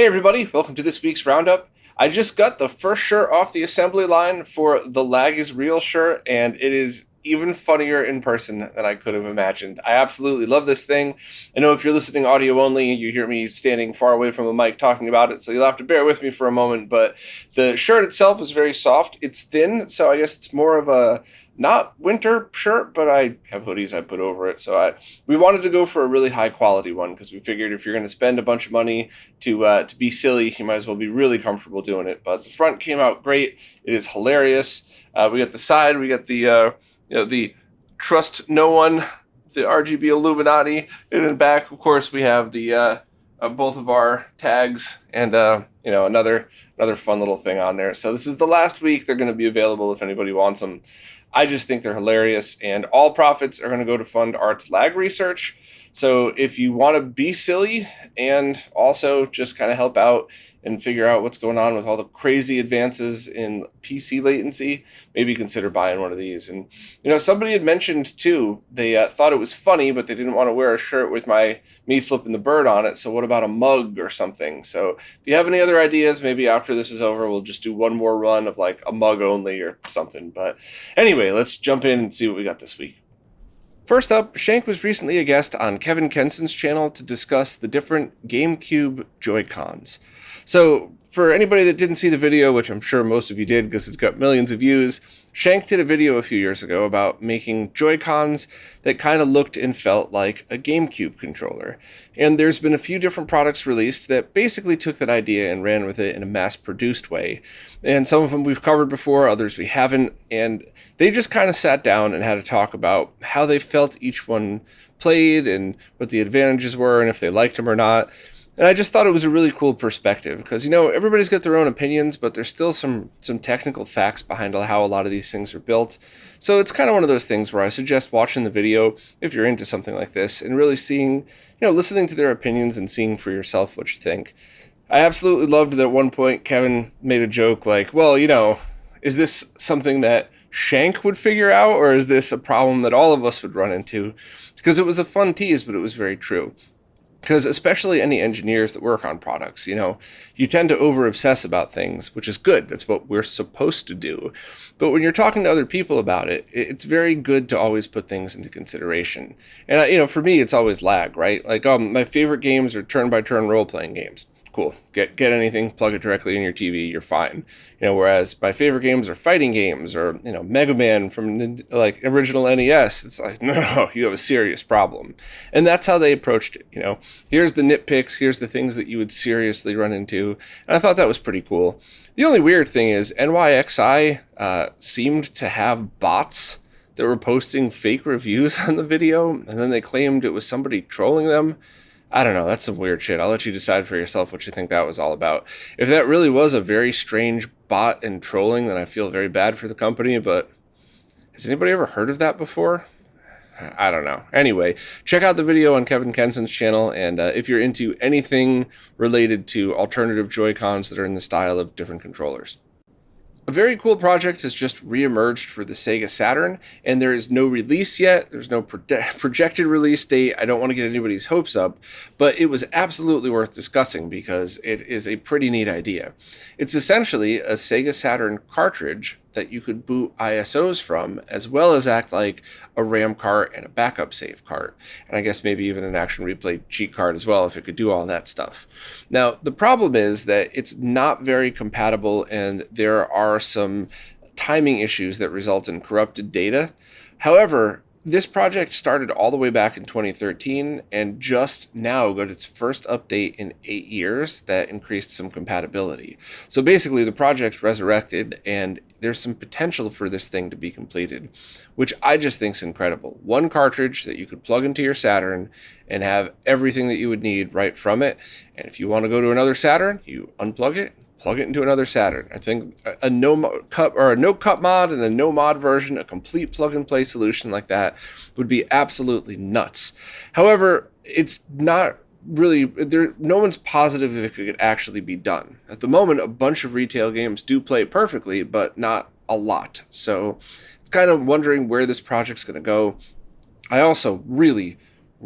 Hey everybody, welcome to this week's Roundup. I just got the first shirt off the assembly line for the Lag is Real shirt, and it is even funnier in person than I could have imagined. I absolutely love this thing. I know if you're listening audio only, you hear me standing far away from a mic talking about it, so you'll have to bear with me for a moment, but the shirt itself is very soft. It's thin, so I guess it's more of a not winter shirt, but I have hoodies I put over it. So we wanted to go for a really high quality one because we figured if you're going to spend a bunch of money to be silly, you might as well be really comfortable doing it. But the front came out great. It is hilarious. We got the side. We got the trust no one, the RGB Illuminati. And in the back, of course, we have the both of our tags and another fun little thing on there. So this is the last week. They're going to be available if anybody wants them. I just think they're hilarious, and all profits are going to go to fund Art's lag research. So if you want to be silly and also just kind of help out and figure out what's going on with all the crazy advances in PC latency, maybe consider buying one of these. And, somebody had mentioned, too, they thought it was funny, but they didn't want to wear a shirt with me flipping the bird on it. So what about a mug or something? So if you have any other ideas, maybe after this is over, we'll just do one more run of like a mug only or something. But anyway, let's jump in and see what we got this week. First up, Shank was recently a guest on Kevin Kenson's channel to discuss the different GameCube Joy-Cons. So, for anybody that didn't see the video, which I'm sure most of you did because it's got millions of views, Shank did a video a few years ago about making Joy-Cons that kind of looked and felt like a GameCube controller. And there's been a few different products released that basically took that idea and ran with it in a mass-produced way. And some of them we've covered before, others we haven't. And they just kind of sat down and had a talk about how they felt each one played and what the advantages were and if they liked them or not. And I just thought it was a really cool perspective because, everybody's got their own opinions, but there's still some technical facts behind how a lot of these things are built. So it's kind of one of those things where I suggest watching the video if you're into something like this and really seeing, listening to their opinions and seeing for yourself what you think. I absolutely loved that at one point Kevin made a joke like, well, is this something that Shank would figure out, or is this a problem that all of us would run into? Because it was a fun tease, but it was very true. Because especially any engineers that work on products, you tend to over-obsess about things, which is good. That's what we're supposed to do. But when you're talking to other people about it, it's very good to always put things into consideration. And, for me, it's always lag, right? Like, my favorite games are turn-by-turn role-playing games. Cool. Get anything, plug it directly in your TV, you're fine. Whereas my favorite games are fighting games or, Mega Man from like original NES. It's like, no, you have a serious problem. And that's how they approached it. Here's the nitpicks, here's the things that you would seriously run into. And I thought that was pretty cool. The only weird thing is NYXI seemed to have bots that were posting fake reviews on the video, and then they claimed it was somebody trolling them. I don't know, that's some weird shit. I'll let you decide for yourself what you think that was all about. If that really was a very strange bot and trolling, then I feel very bad for the company, but has anybody ever heard of that before? I don't know. Anyway, check out the video on Kevin Kenson's channel, and if you're into anything related to alternative Joy-Cons that are in the style of different controllers. A very cool project has just re-emerged for the Sega Saturn, and there is no release yet. There's no projected release date. I don't want to get anybody's hopes up, but it was absolutely worth discussing because it is a pretty neat idea. It's essentially a Sega Saturn cartridge that you could boot ISOs from, as well as act like a RAM cart and a backup save cart. And I guess maybe even an action replay cheat card as well, if it could do all that stuff. Now, the problem is that it's not very compatible, and there are some timing issues that result in corrupted data. However, this project started all the way back in 2013 and just now got its first update in 8 years that increased some compatibility. So basically the project resurrected, and there's some potential for this thing to be completed, which I just think is incredible. One cartridge that you could plug into your Saturn and have everything that you would need right from it. And if you want to go to another Saturn, you unplug it, plug it into another Saturn. I think a no cut mod and a no mod version, a complete plug and play solution like that would be absolutely nuts. However, it's not really no one's positive if it could actually be done. At the moment, a bunch of retail games do play perfectly, but not a lot. So it's kind of wondering where this project's going to go. I also really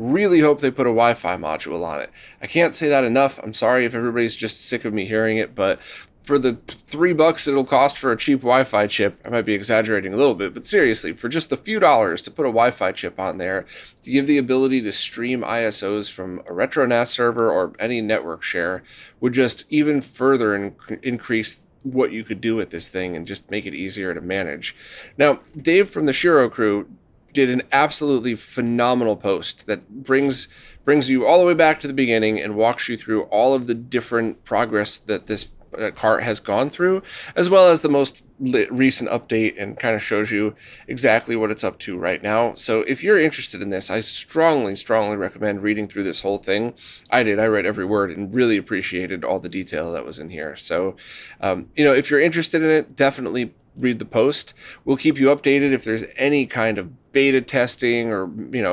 Really hope they put a Wi-Fi module on it. I can't say that enough. I'm sorry if everybody's just sick of me hearing it, but for the $3 it'll cost for a cheap Wi-Fi chip, I might be exaggerating a little bit, but seriously, for just a few dollars to put a Wi-Fi chip on there, to give the ability to stream ISOs from a RetroNAS server or any network share, would just even further increase what you could do with this thing and just make it easier to manage. Now, Dave from the Shiro crew did an absolutely phenomenal post that brings you all the way back to the beginning and walks you through all of the different progress that this cart has gone through, as well as the most recent update, and kind of shows you exactly what it's up to right now. So if you're interested in this, I strongly recommend reading through this whole thing. I read every word and really appreciated all the detail that was in here. So if you're interested in it, definitely read the post. We'll keep you updated if there's any kind of beta testing or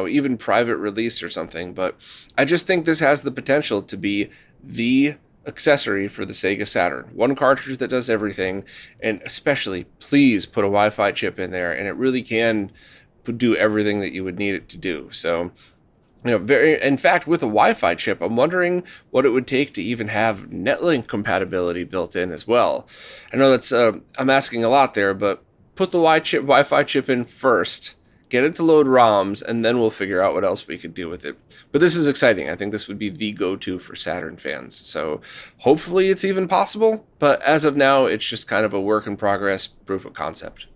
even private release or something. But I just think this has the potential to be the accessory for the Sega Saturn. One cartridge that does everything, and especially, please put a Wi-Fi chip in there, and it really can do everything that you would need it to do. So, in fact, with a Wi-Fi chip, I'm wondering what it would take to even have Netlink compatibility built in as well. I know that's I'm asking a lot there, but put the Wi-Fi chip in first, get it to load ROMs, and then we'll figure out what else we could do with it. But this is exciting. I think this would be the go-to for Saturn fans. So hopefully it's even possible, but as of now, it's just kind of a work in progress, proof of concept.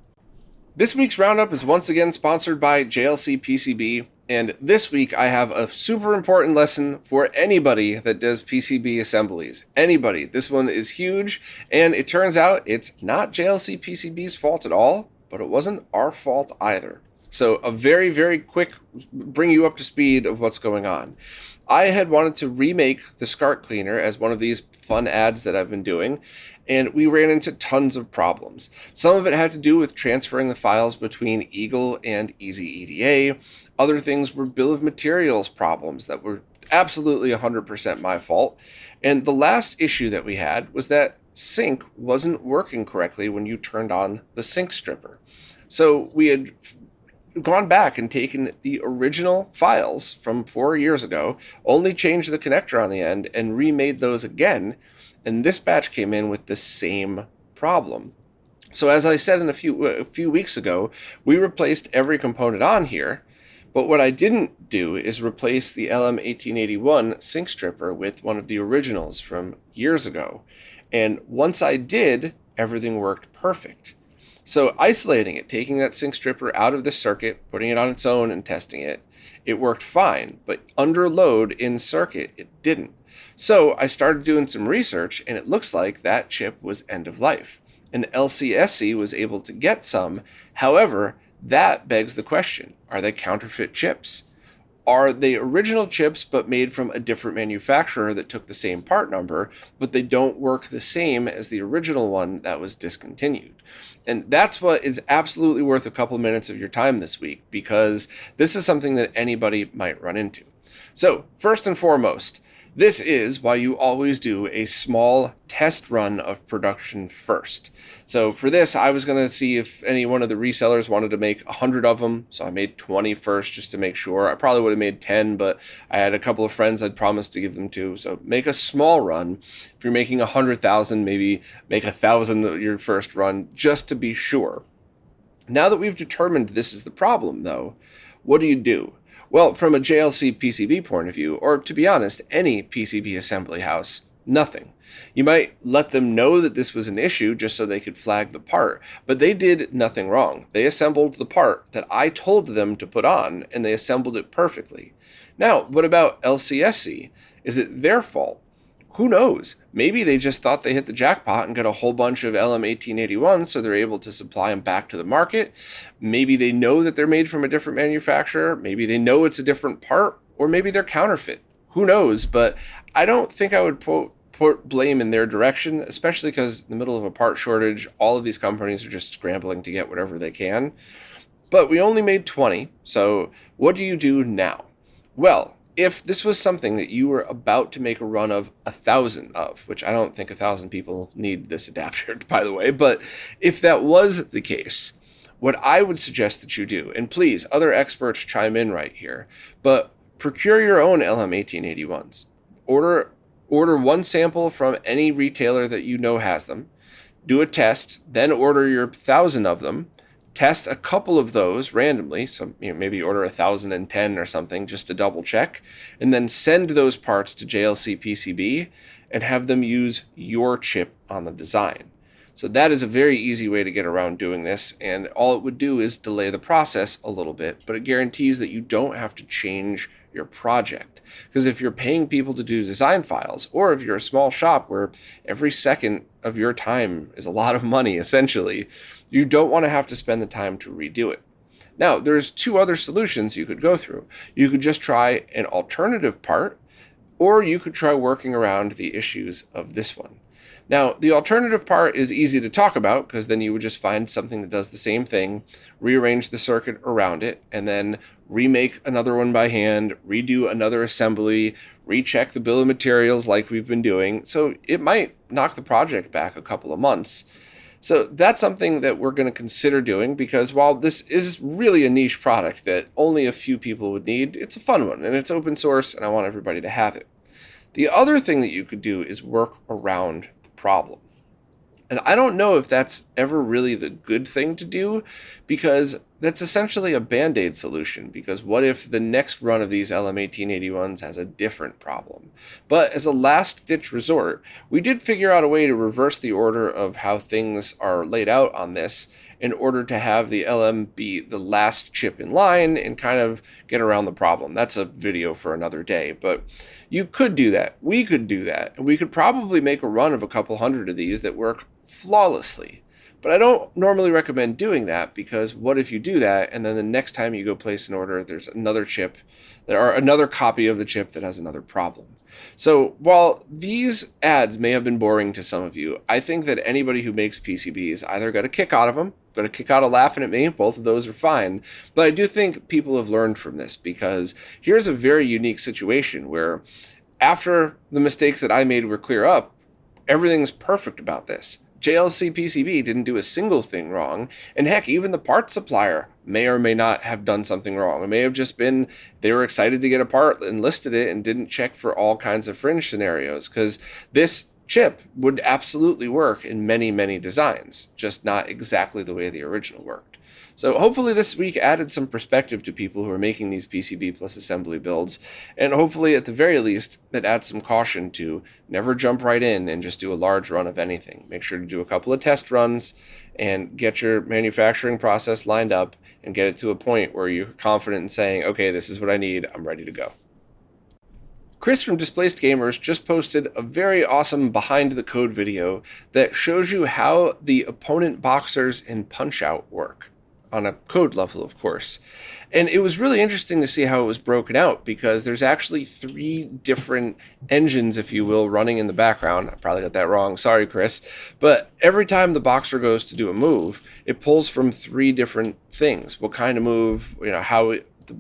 This week's Roundup is once again sponsored by JLCPCB, and this week I have a super important lesson for anybody that does PCB assemblies. Anybody. This one is huge, and it turns out it's not JLCPCB's fault at all, but it wasn't our fault either. So a very, very quick bring you up to speed of what's going on. I had wanted to remake the SCART cleaner as one of these fun ads that I've been doing, and we ran into tons of problems. Some of it had to do with transferring the files between Eagle and EasyEDA. Other things were bill of materials problems that were absolutely 100% my fault. And the last issue that we had was that sync wasn't working correctly when you turned on the sync stripper. So we had gone back and taken the original files from 4 years ago, only changed the connector on the end, and remade those again, and this batch came in with the same problem. So as I said a few weeks ago, we replaced every component on here, but what I didn't do is replace the LM1881 sync stripper with one of the originals from years ago. And once I did, everything worked perfect. So isolating it, taking that sync stripper out of the circuit, putting it on its own and testing it, it worked fine, but under load in circuit, it didn't. So I started doing some research, and it looks like that chip was end of life. And LCSC was able to get some. However, that begs the question, are they counterfeit chips? Are they original chips but made from a different manufacturer that took the same part number, but they don't work the same as the original one that was discontinued? And that's what is absolutely worth a couple minutes of your time this week, because this is something that anybody might run into. So, first and foremost, this is why you always do a small test run of production first. So for this, I was going to see if any one of the resellers wanted to make 100 of them. So I made 20 first just to make sure. I probably would have made 10, but I had a couple of friends I'd promised to give them to. So make a small run. If you're making 100,000, maybe make 1,000 your first run just to be sure. Now that we've determined this is the problem, though, what do? Well, from a JLC PCB point of view, or to be honest, any PCB assembly house, nothing. You might let them know that this was an issue just so they could flag the part, but they did nothing wrong. They assembled the part that I told them to put on, and they assembled it perfectly. Now, what about LCSC? Is it their fault? Who knows? Maybe they just thought they hit the jackpot and got a whole bunch of LM1881, so they're able to supply them back to the market. Maybe they know that they're made from a different manufacturer. Maybe they know it's a different part, or maybe they're counterfeit. Who knows? But I don't think I would put blame in their direction, especially because in the middle of a part shortage, all of these companies are just scrambling to get whatever they can. But we only made 20, so what do you do now? Well, if this was something that you were about to make a run of 1,000 of, which I don't think 1,000 people need this adapter, by the way, but if that was the case, what I would suggest that you do, and please, other experts chime in right here, but procure your own LM1881s. Order one sample from any retailer that you know has them. Do a test, then order your 1,000 of them. Test a couple of those randomly, so maybe order 1,010 or something just to double check, and then send those parts to JLCPCB and have them use your chip on the design. So that is a very easy way to get around doing this, and all it would do is delay the process a little bit, but it guarantees that you don't have to change your project. Because if you're paying people to do design files, or if you're a small shop where every second of your time is a lot of money, essentially, you don't want to have to spend the time to redo it. Now, there's two other solutions you could go through. You could just try an alternative part, or you could try working around the issues of this one. Now, the alternative part is easy to talk about because then you would just find something that does the same thing, rearrange the circuit around it, and then remake another one by hand, redo another assembly, recheck the bill of materials like we've been doing. So it might knock the project back a couple of months. So that's something that we're going to consider doing because while this is really a niche product that only a few people would need, it's a fun one and it's open source and I want everybody to have it. The other thing that you could do is work around problem. And I don't know if that's ever really the good thing to do because that's essentially a band-aid solution because what if the next run of these LM1881s has a different problem? But as a last-ditch resort, we did figure out a way to reverse the order of how things are laid out on this in order to have the LM be the last chip in line and kind of get around the problem. That's a video for another day, but you could do that. We could do that. We could probably make a run of a couple hundred of these that work flawlessly. But I don't normally recommend doing that because what if you do that and then the next time you go place an order, there's another chip or another copy of the chip that has another problem. So while these ads may have been boring to some of you, I think that anybody who makes PCBs either got a kick out of them, got a kick out of laughing at me, both of those are fine, but I do think people have learned from this because here's a very unique situation where after the mistakes that I made were clear up, everything's perfect about this. JLCPCB didn't do a single thing wrong, and heck, even the parts supplier may or may not have done something wrong. It may have just been they were excited to get a part and listed it and didn't check for all kinds of fringe scenarios, because this chip would absolutely work in many, many designs, just not exactly the way the original worked. So hopefully this week added some perspective to people who are making these PCB plus assembly builds, and hopefully at the very least it adds some caution to never jump right in and just do a large run of anything. Make sure to do a couple of test runs and get your manufacturing process lined up and get it to a point where you're confident in saying, okay, this is what I need, I'm ready to go. Chris from Displaced Gamers just posted a very awesome behind the code video that shows you how the opponent boxers in Punch-Out work. On a code level, of course. And it was really interesting to see how it was broken out because there's actually 3 different engines, if you will, running in the background. I probably got that wrong. Sorry, Chris. But every time the boxer goes to do a move, it pulls from 3 different things. What kind of move,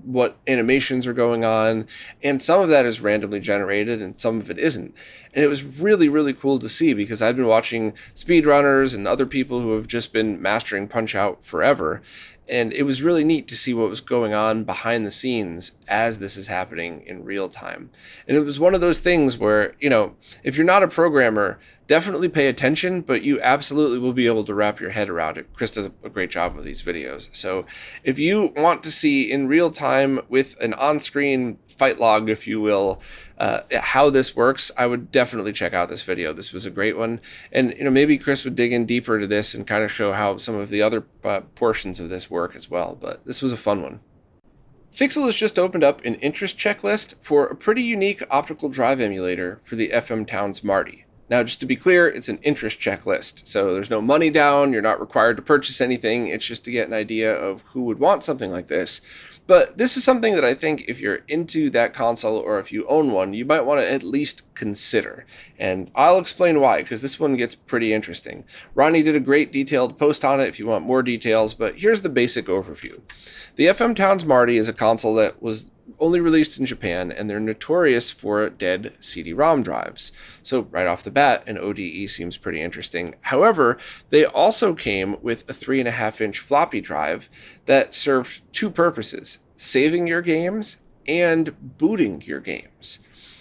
what animations are going on, and some of that is randomly generated and some of it isn't. And it was really, really cool to see because I've been watching speedrunners and other people who have just been mastering Punch-Out forever. And it was really neat to see what was going on behind the scenes as this is happening in real time. And it was one of those things where, if you're not a programmer, definitely pay attention, but you absolutely will be able to wrap your head around it. Chris does a great job with these videos. So if you want to see in real time with an on-screen fight log, if you will, how this works, I would definitely check out this video. This was a great one. And, maybe Chris would dig in deeper to this and kind of show how some of the other portions of this work as well. But this was a fun one. Fixel has just opened up an interest checklist for a pretty unique optical drive emulator for the FM Towns Marty. Now, just to be clear, it's an interest checklist, so there's no money down, you're not required to purchase anything, it's just to get an idea of who would want something like this. But this is something that I think if you're into that console or if you own one, you might want to at least consider. And I'll explain why, because this one gets pretty interesting. Ronnie did a great detailed post on it if you want more details, but here's the basic overview. The FM Towns Marty is a console that was only released in Japan, and they're notorious for dead CD-ROM drives. So right off the bat, an ODE seems pretty interesting. However, they also came with a 3.5-inch floppy drive that served 2 purposes: saving your games and booting your games.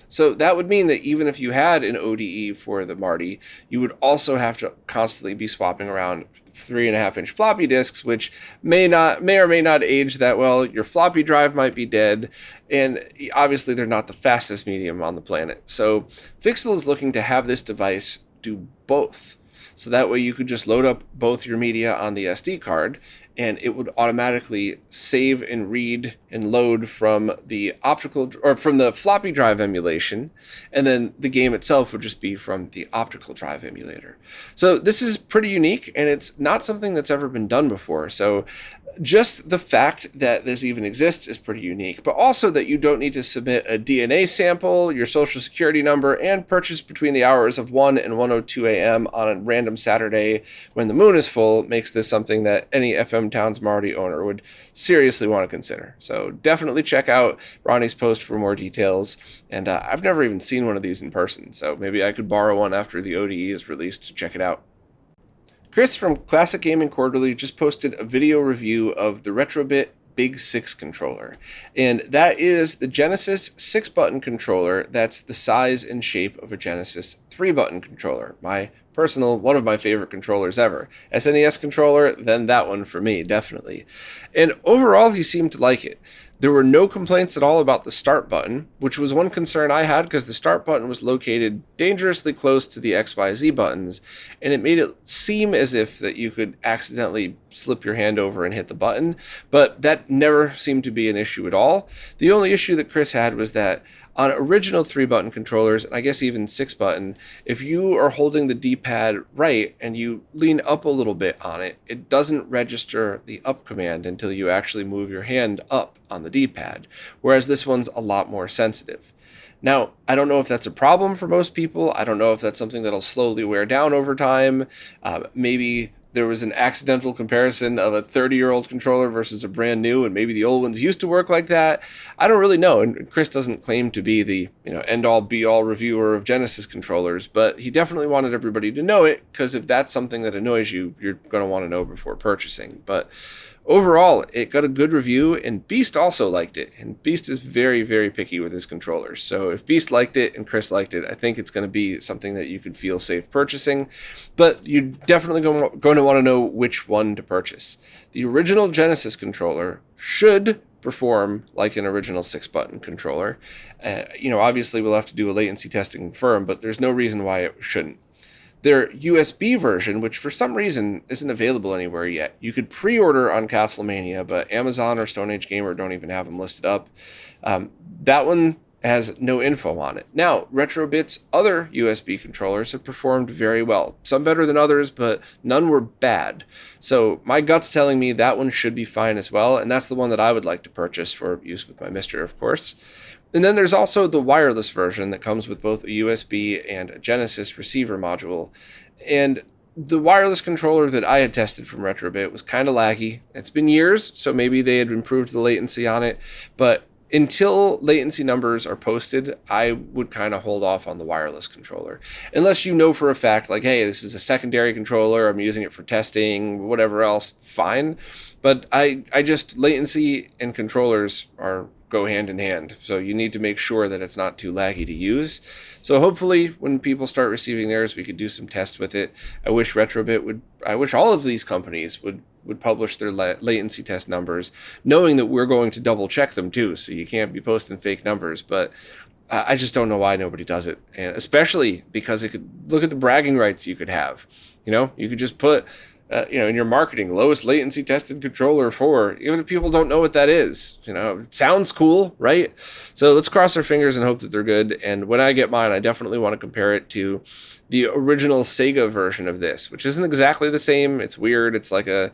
So that would mean that even if you had an ODE for the Marty, you would also have to constantly be swapping around 3.5-inch floppy disks, which may or may not age that well. Your floppy drive might be dead, and obviously they're not the fastest medium on the planet. So Fixel is looking to have this device do both. So that way you could just load up both your media on the SD card, and it would automatically save and read and load from the optical or from the floppy drive emulation, and then the game itself would just be from the optical drive emulator. So this is pretty unique, and it's not something that's ever been done before. So just the fact that this even exists is pretty unique, but also that you don't need to submit a DNA sample, your social security number, and purchase between the hours of 1 and 1:02 a.m. on a random Saturday when the moon is full makes this something that any FM Towns Marty owner would seriously want to consider. So definitely check out Ronnie's post for more details, and I've never even seen one of these in person, so maybe I could borrow one after the ODE is released to check it out. Chris from Classic Gaming Quarterly just posted a video review of the Retrobit Big 6 controller, and that is the Genesis 6-button controller that's the size and shape of a Genesis 3-button controller. One of my favorite controllers ever. SNES controller, then that one for me, definitely. And overall, he seemed to like it. There were no complaints at all about the start button, which was one concern I had because the start button was located dangerously close to the XYZ buttons, and it made it seem as if that you could accidentally slip your hand over and hit the button, but that never seemed to be an issue at all. The only issue that Chris had was that on original 3-button controllers, and I guess even 6-button, if you are holding the D-pad right and you lean up a little bit on it, it doesn't register the up command until you actually move your hand up on the D-pad, whereas this one's a lot more sensitive. Now, I don't know if that's a problem for most people. I don't know if that's something that'll slowly wear down over time. Maybe there was an accidental comparison of a 30-year-old controller versus a brand new, and maybe the old ones used to work like that. I don't really know, and Chris doesn't claim to be the end-all, be-all reviewer of Genesis controllers, but he definitely wanted everybody to know it, because if that's something that annoys you, you're going to want to know before purchasing. But overall, it got a good review, and Beast also liked it. And Beast is very, very picky with his controllers. So if Beast liked it and Chris liked it, I think it's going to be something that you could feel safe purchasing. But you're definitely going to want to know which one to purchase. The original Genesis controller should perform like an original 6-button controller. Obviously we'll have to do a latency test and confirm, but there's no reason why it shouldn't. Their USB version, which for some reason isn't available anywhere yet, you could pre-order on Castlemania, but Amazon or Stone Age Gamer don't even have them listed up. That one has no info on it. Now, Retrobit's other USB controllers have performed very well. Some better than others, but none were bad. So my gut's telling me that one should be fine as well, and that's the one that I would like to purchase for use with my Mister, of course. And then there's also the wireless version that comes with both a USB and a Genesis receiver module. And the wireless controller that I had tested from Retrobit was kind of laggy. It's been years, so maybe they had improved the latency on it. But until latency numbers are posted, I would kind of hold off on the wireless controller. Unless you know for a fact, like, hey, this is a secondary controller, I'm using it for testing, whatever else, fine. But I just, latency and controllers go hand in hand. So you need to make sure that it's not too laggy to use. So hopefully when people start receiving theirs, we could do some tests with it. I wish all of these companies would publish their latency test numbers, knowing that we're going to double check them too. So you can't be posting fake numbers, but I just don't know why nobody does it. And especially because it could look at the bragging rights you could have. You could just put, in your marketing, lowest latency tested controller for, even if people don't know what that is. It sounds cool, right? So let's cross our fingers and hope that they're good. And when I get mine, I definitely want to compare it to the original Sega version of this, which isn't exactly the same. It's weird. It's the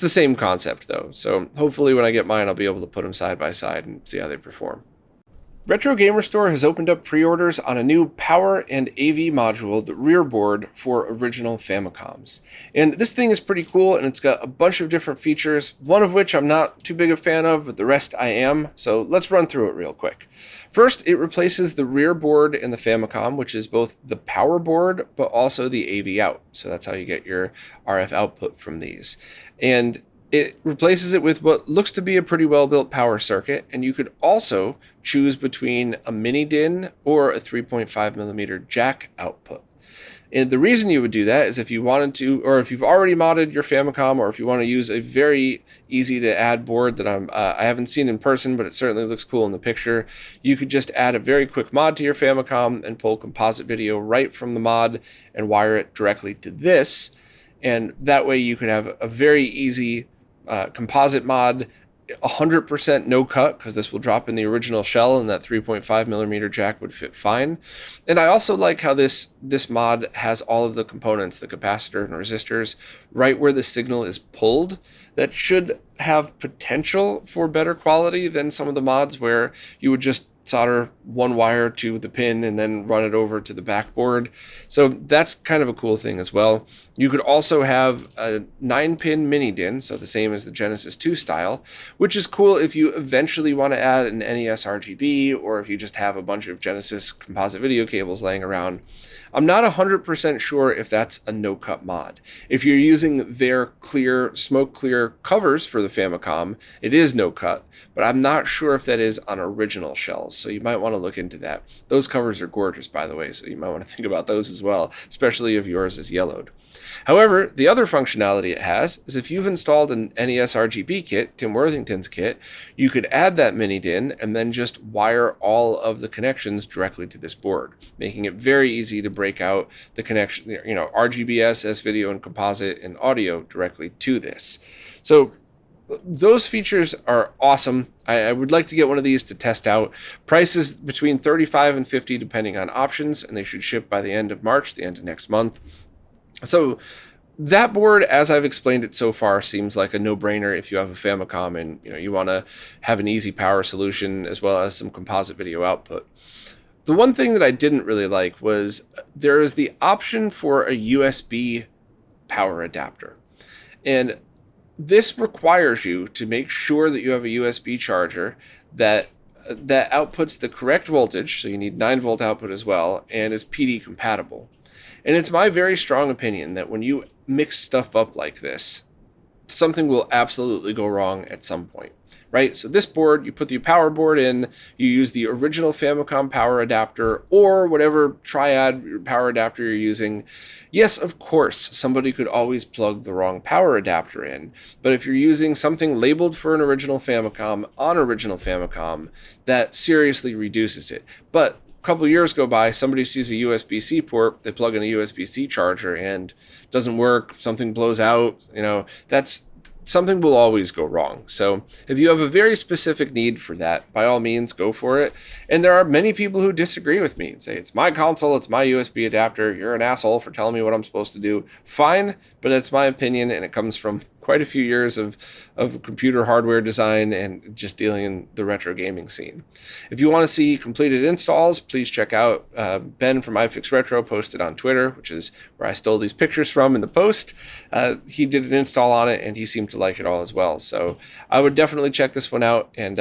same concept though. So hopefully when I get mine, I'll be able to put them side by side and see how they perform. Retro Gamer Store has opened up pre-orders on a new power and AV module, the rear board for original Famicoms. And this thing is pretty cool, and it's got a bunch of different features, one of which I'm not too big a fan of, but the rest I am. So let's run through it real quick. First, it replaces the rear board in the Famicom, which is both the power board, but also the AV out. So that's how you get your RF output from these. And It replaces it with what looks to be a pretty well-built power circuit, and you could also choose between a mini DIN or a 3.5mm jack output. And the reason you would do that is if you wanted to, or if you've already modded your Famicom, or if you want to use a very easy to add board that I haven't seen in person, but it certainly looks cool in the picture, you could just add a very quick mod to your Famicom and pull composite video right from the mod and wire it directly to this. And that way you could have a very easy composite mod, 100% no cut, because this will drop in the original shell and that 3.5mm jack would fit fine. And I also like how this mod has all of the components, the capacitor and resistors, right where the signal is pulled. That should have potential for better quality than some of the mods where you would just solder one wire to the pin and then run it over to the backboard. So that's kind of a cool thing as well. You could also have a 9-pin mini DIN, so the same as the Genesis 2 style, which is cool if you eventually want to add an NES RGB, or if you just have a bunch of Genesis composite video cables laying around. I'm not 100% sure if that's a no-cut mod. If you're using their clear, smoke-clear covers for the Famicom, it is no-cut, but I'm not sure if that is on original shells, so you might want to look into that. Those covers are gorgeous, by the way, so you might want to think about those as well, especially if yours is yellowed. However, the other functionality it has is if you've installed an NES RGB kit, Tim Worthington's kit, you could add that mini DIN and then just wire all of the connections directly to this board, making it very easy to break out the connection, RGBS, S-video, and composite and audio directly to this. So those features are awesome. I would like to get one of these to test out. Price is between $35 and $50 depending on options, and they should ship by the end of March, the end of next month. So that board, as I've explained it so far, seems like a no-brainer if you have a Famicom and you want to have an easy power solution as well as some composite video output. The one thing that I didn't really like was there is the option for a USB power adapter. And this requires you to make sure that you have a USB charger that outputs the correct voltage, so you need 9-volt output as well, and is PD compatible. And it's my very strong opinion that when you mix stuff up like this, something will absolutely go wrong at some point, right? So this board, you put the power board in, you use the original Famicom power adapter or whatever triad power adapter you're using. Yes, of course, somebody could always plug the wrong power adapter in, but if you're using something labeled for an original Famicom on original Famicom, that seriously reduces it. But a couple of years go by, somebody sees a USB-C port, they plug in a USB-C charger and it doesn't work, something blows out, that's something will always go wrong. So if you have a very specific need for that, by all means, go for it. And there are many people who disagree with me and say, it's my console, it's my USB adapter, you're an asshole for telling me what I'm supposed to do. Fine, but it's my opinion, and it comes from quite a few years of computer hardware design and just dealing in the retro gaming scene. If you want to see completed installs, please check out Ben from iFixRetro posted on Twitter, which is where I stole these pictures from in the post. He did an install on it and he seemed to like it all as well. So I would definitely check this one out. And,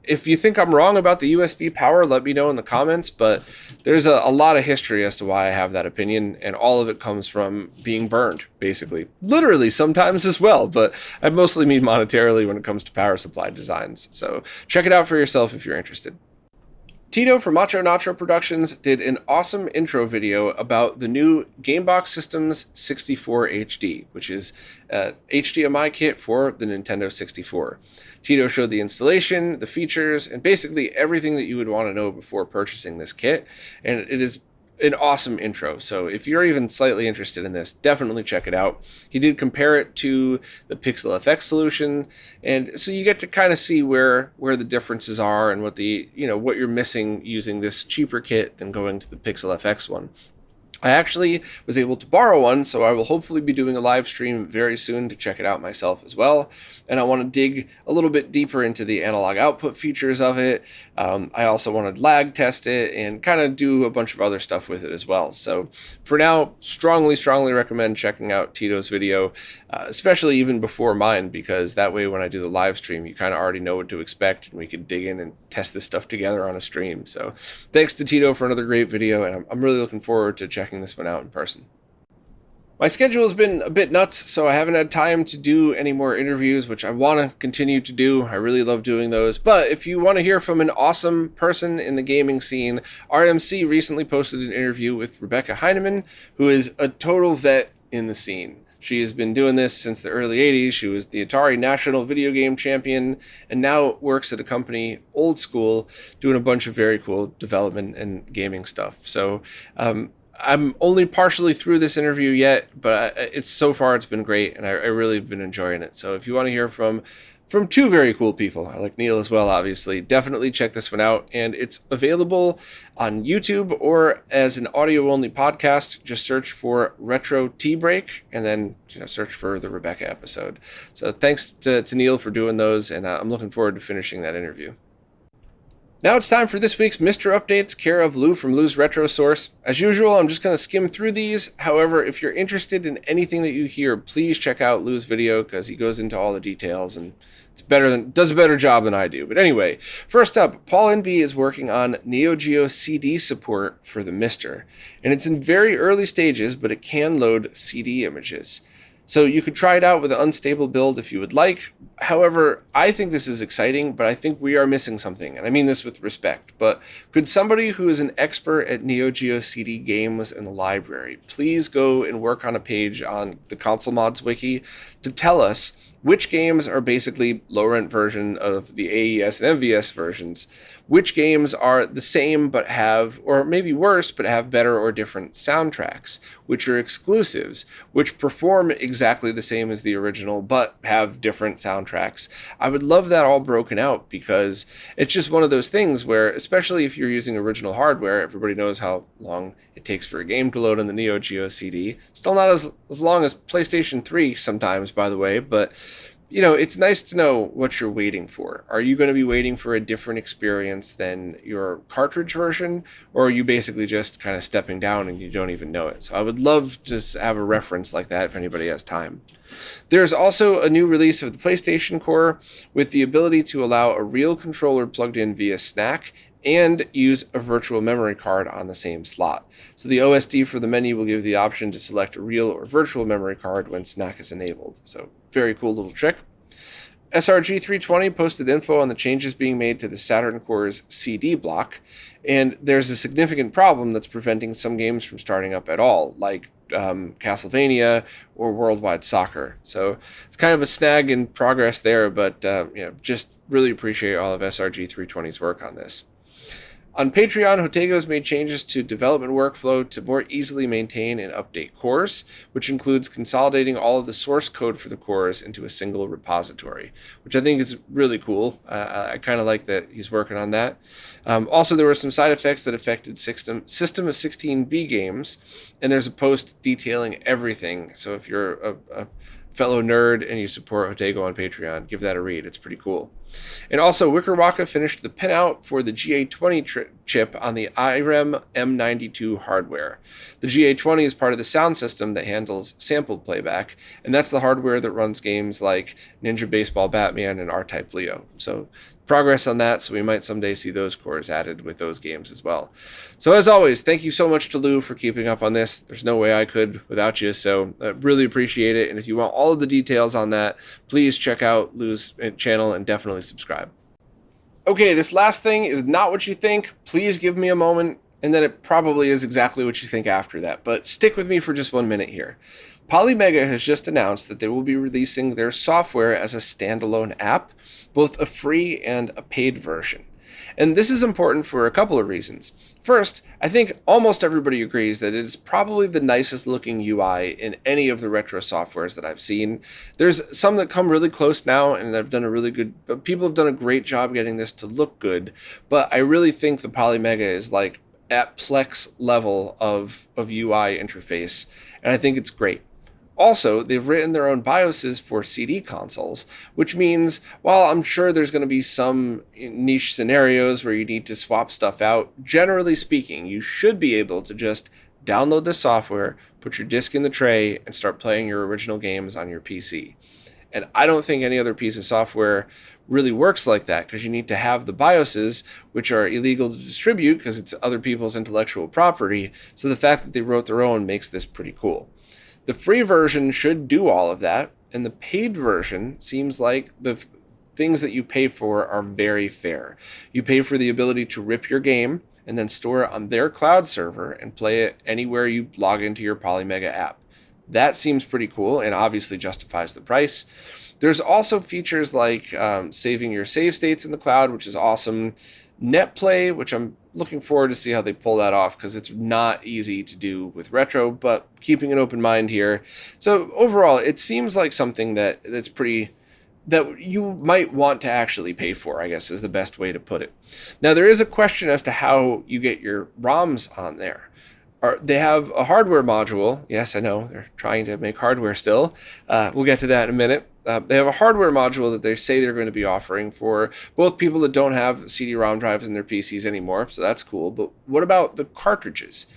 if you think I'm wrong about the USB power, let me know in the comments, but there's a lot of history as to why I have that opinion, and all of it comes from being burned, basically. Literally sometimes as well, but I mostly mean monetarily when it comes to power supply designs. So check it out for yourself if you're interested. Tito from Macho Nacho Productions did an awesome intro video about the new Gamebox Systems 64HD, which is an HDMI kit for the Nintendo 64. Tito showed the installation, the features, and basically everything that you would want to know before purchasing this kit, and it is an awesome intro. So if you're even slightly interested in this, definitely check it out. He did compare it to the Pixel FX solution, and so you get to kind of see where the differences are and what what you're missing using this cheaper kit than going to the Pixel FX one. I actually was able to borrow one, so I will hopefully be doing a live stream very soon to check it out myself as well. And I want to dig a little bit deeper into the analog output features of it. I also want to lag test it and kind of do a bunch of other stuff with it as well. So for now, strongly recommend checking out Tito's video, especially even before mine, because that way when I do the live stream, you kind of already know what to expect and we can dig in and test this stuff together on a stream. So thanks to Tito for another great video, and I'm really looking forward to checking this one out in person. My schedule has been a bit nuts, so I haven't had time to do any more interviews, which I want to continue to do. I really love doing those. But if you want to hear from an awesome person in the gaming scene, RMC recently posted an interview with Rebecca Heineman, who is a total vet in the scene. She has been doing this since the early 80s. She was the Atari National Video Game Champion and now works at a company, Old School, doing a bunch of very cool development and gaming stuff. So I'm only partially through this interview yet, but so far it's been great, and I really have been enjoying it. So if you want to hear from two very cool people, I like Neil as well, obviously, definitely check this one out. And it's available on YouTube or as an audio-only podcast. Just search for Retro Tea Break and then search for the Rebecca episode. So thanks to Neil for doing those, and I'm looking forward to finishing that interview. Now it's time for this week's Mr. Updates, care of Lou from Lou's Retro Source. As usual, I'm just going to skim through these. However, if you're interested in anything that you hear, please check out Lou's video because he goes into all the details and does a better job than I do. But anyway, first up, Paul Envy is working on Neo Geo CD support for the Mister. And it's in very early stages, but it can load CD images. So you could try it out with an unstable build if you would like. However, I think this is exciting, but I think we are missing something. And I mean this with respect. But could somebody who is an expert at Neo Geo CD games in the library please go and work on a page on the Console Mods Wiki to tell us which games are basically low-rent version of the AES and MVS versions, which games are the same but have, or maybe worse, but have better or different soundtracks, which are exclusives, which perform exactly the same as the original but have different soundtracks. I would love that all broken out because it's just one of those things where, especially if you're using original hardware, everybody knows how long it takes for a game to load on the Neo Geo CD. Still not as long as PlayStation 3 sometimes, by the way, but it's nice to know what you're waiting for. Are you going to be waiting for a different experience than your cartridge version, or are you basically just kind of stepping down and you don't even know it? So I would love to have a reference like that if anybody has time. There's also a new release of the PlayStation Core with the ability to allow a real controller plugged in via SNAC and use a virtual memory card on the same slot. So the OSD for the menu will give the option to select a real or virtual memory card when SNAC is enabled. So very cool little trick. SRG320 posted info on the changes being made to the Saturn Core's CD block, and there's a significant problem that's preventing some games from starting up at all, like Castlevania or Worldwide Soccer. So it's kind of a snag in progress there, but just really appreciate all of SRG320's work on this. On Patreon, Hotego's made changes to development workflow to more easily maintain and update cores, which includes consolidating all of the source code for the cores into a single repository, which I think is really cool. I kind of like that he's working on that. Also, there were some side effects that affected System of 16B games, and there's a post detailing everything. So if you're a fellow nerd and you support Hotego on Patreon, give that a read. It's pretty cool. And also, Wicker Waka finished the pinout for the GA20 chip on the IREM M92 hardware. The GA20 is part of the sound system that handles sample playback, and that's the hardware that runs games like Ninja Baseball Batman and R-Type Leo. So progress on that, so we might someday see those cores added with those games as well. So as always, thank you so much to Lou for keeping up on this. There's no way I could without you, so I really appreciate it. And if you want all of the details on that, please check out Lou's channel and definitely subscribe. Okay, this last thing is not what you think. Please give me a moment, and then it probably is exactly what you think after that. But stick with me for just 1 minute here. Polymega has just announced that they will be releasing their software as a standalone app, both a free and a paid version. And this is important for a couple of reasons. First, I think almost everybody agrees that it is probably the nicest looking UI in any of the retro softwares that I've seen. There's some that come really close now, and people have done a great job getting this to look good, but I really think the Polymega is like at Plex level of UI interface, and I think it's great. Also, they've written their own BIOSes for CD consoles, which means while I'm sure there's going to be some niche scenarios where you need to swap stuff out, generally speaking, you should be able to just download the software, put your disc in the tray, and start playing your original games on your PC. And I don't think any other piece of software really works like that because you need to have the BIOSes, which are illegal to distribute because it's other people's intellectual property. So the fact that they wrote their own makes this pretty cool. The free version should do all of that, and the paid version seems like the things that you pay for are very fair. You pay for the ability to rip your game and then store it on their cloud server and play it anywhere you log into your Polymega app. That seems pretty cool and obviously justifies the price. There's also features like saving your save states in the cloud, which is awesome. NetPlay, which I'm looking forward to see how they pull that off, because it's not easy to do with retro, but keeping an open mind here. So overall, it seems like something that's pretty, that you might want to actually pay for, I guess is the best way to put it. Now, there is a question as to how you get your ROMs on there. They have a hardware module. Yes, I know, they're trying to make hardware still. We'll get to that in a minute. They have a hardware module that they say they're going to be offering for both people that don't have CD-ROM drives in their PCs anymore, so that's cool. But what about the cartridges?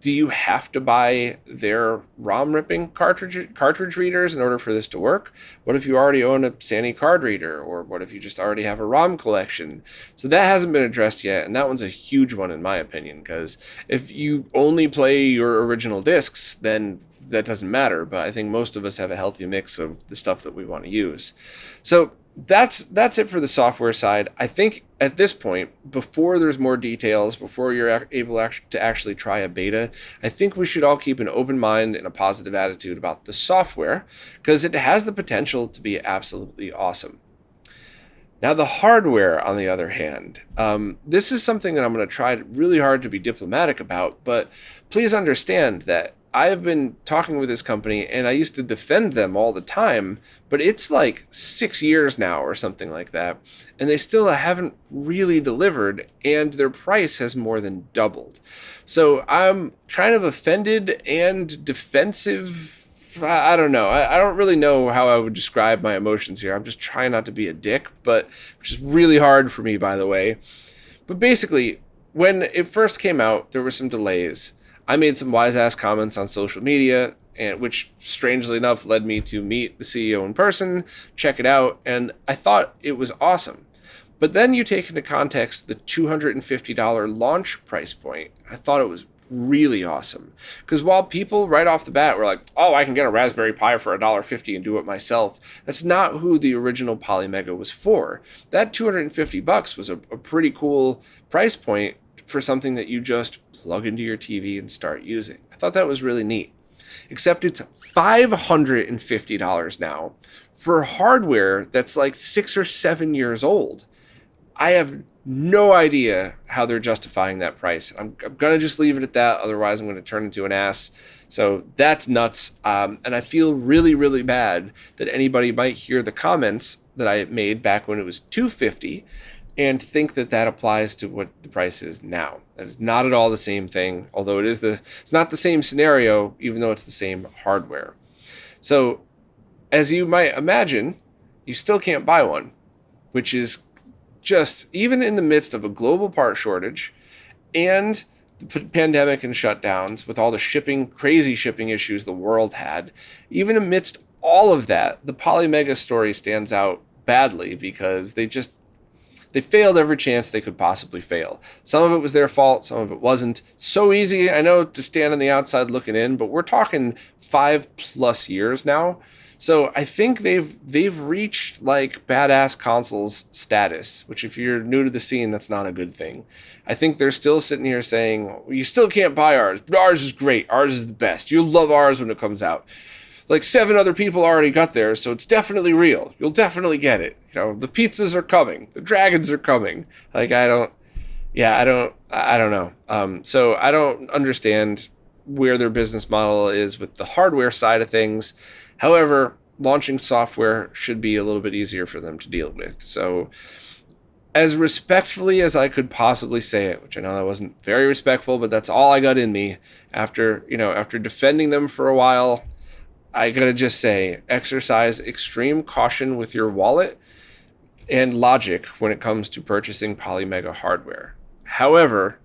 Do you have to buy their ROM ripping cartridge readers in order for this to work? What if you already own a Sandy card reader? Or what if you just already have a ROM collection? So that hasn't been addressed yet, and that one's a huge one in my opinion, because if you only play your original discs, then that doesn't matter. But I think most of us have a healthy mix of the stuff that we want to use. So that's it for the software side. I think at this point, before there's more details, before you're able to actually try a beta, I think we should all keep an open mind and a positive attitude about the software, because it has the potential to be absolutely awesome. Now, the hardware, on the other hand, this is something that I'm going to try really hard to be diplomatic about, but please understand that I have been talking with this company, and I used to defend them all the time, but it's like 6 years now or something like that, and they still haven't really delivered, and their price has more than doubled. So I'm kind of offended and defensive. I don't know. I don't really know how I would describe my emotions here. I'm just trying not to be a dick, which is really hard for me, by the way. But basically, when it first came out, there were some delays. I made some wise-ass comments on social media, and which, strangely enough, led me to meet the CEO in person, check it out, and I thought it was awesome. But then you take into context the $250 launch price point. I thought it was really awesome. Because while people right off the bat were like, oh, I can get a Raspberry Pi for $1.50 and do it myself, that's not who the original Polymega was for. That $250 was a pretty cool price point for something that you just plug into your TV and start using. I thought that was really neat. Except it's $550 now for hardware that's like 6 or 7 years old. I have no idea how they're justifying that price. I'm going to just leave it at that. Otherwise, I'm going to turn into an ass. So that's nuts. And I feel really, really bad that anybody might hear the comments that I made back when it was $250 and think that that applies to what the price is now. That is not at all the same thing, although it's not the same scenario, even though it's the same hardware. So, as you might imagine, you still can't buy one, which is just, even in the midst of a global part shortage and the pandemic and shutdowns with all the crazy shipping issues the world had, even amidst all of that, the Polymega story stands out badly because they failed every chance they could possibly fail. Some of it was their fault, some of it wasn't. So easy, I know, to stand on the outside looking in, but we're talking 5+ years now. So I think they've reached like badass consoles status, which if you're new to the scene, that's not a good thing. I think they're still sitting here saying, well, you still can't buy ours, but ours is great. Ours is the best. You'll love ours when it comes out. Like 7 other people already got theirs, so it's definitely real. You'll definitely get it. You know, the pizzas are coming. The dragons are coming. Like, I don't know. So I don't understand where their business model is with the hardware side of things. However, launching software should be a little bit easier for them to deal with. So as respectfully as I could possibly say it, which I know that wasn't very respectful, but that's all I got in me after defending them for a while, I gotta just say, exercise extreme caution with your wallet and logic when it comes to purchasing Polymega hardware. However,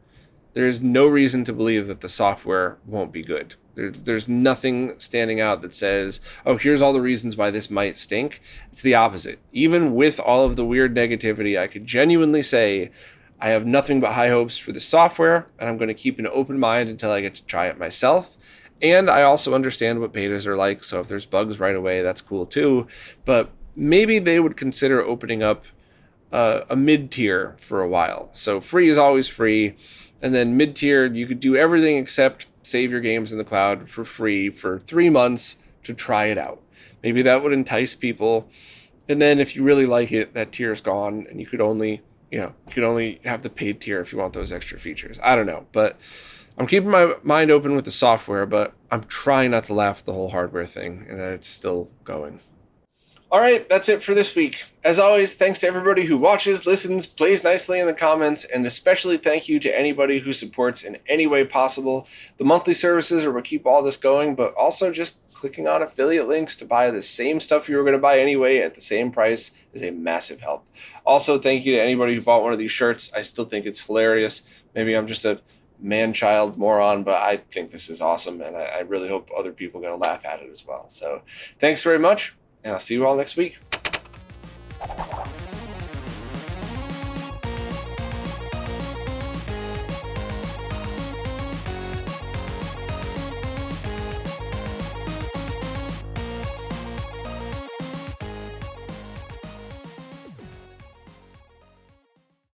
there's no reason to believe that the software won't be good. There's nothing standing out that says, oh, here's all the reasons why this might stink. It's the opposite. Even with all of the weird negativity, I could genuinely say I have nothing but high hopes for the software, and I'm going to keep an open mind until I get to try it myself. And I also understand what betas are like, so if there's bugs right away, that's cool too. But maybe they would consider opening up a mid-tier for a while. So free is always free, and then mid-tier, you could do everything except save your games in the cloud for free for 3 months to try it out. Maybe that would entice people. And then if you really like it, that tier is gone, and you could only have the paid tier if you want those extra features. I don't know, but I'm keeping my mind open with the software, but I'm trying not to laugh at the whole hardware thing, and that it's still going. All right, that's it for this week. As always, thanks to everybody who watches, listens, plays nicely in the comments, and especially thank you to anybody who supports in any way possible. The monthly services are what keep all this going, but also just clicking on affiliate links to buy the same stuff you were going to buy anyway at the same price is a massive help. Also, thank you to anybody who bought one of these shirts. I still think it's hilarious. Maybe I'm just a man-child moron, but I think this is awesome, and I really hope other people get a laugh at it as well. So thanks very much. And I'll see you all next week.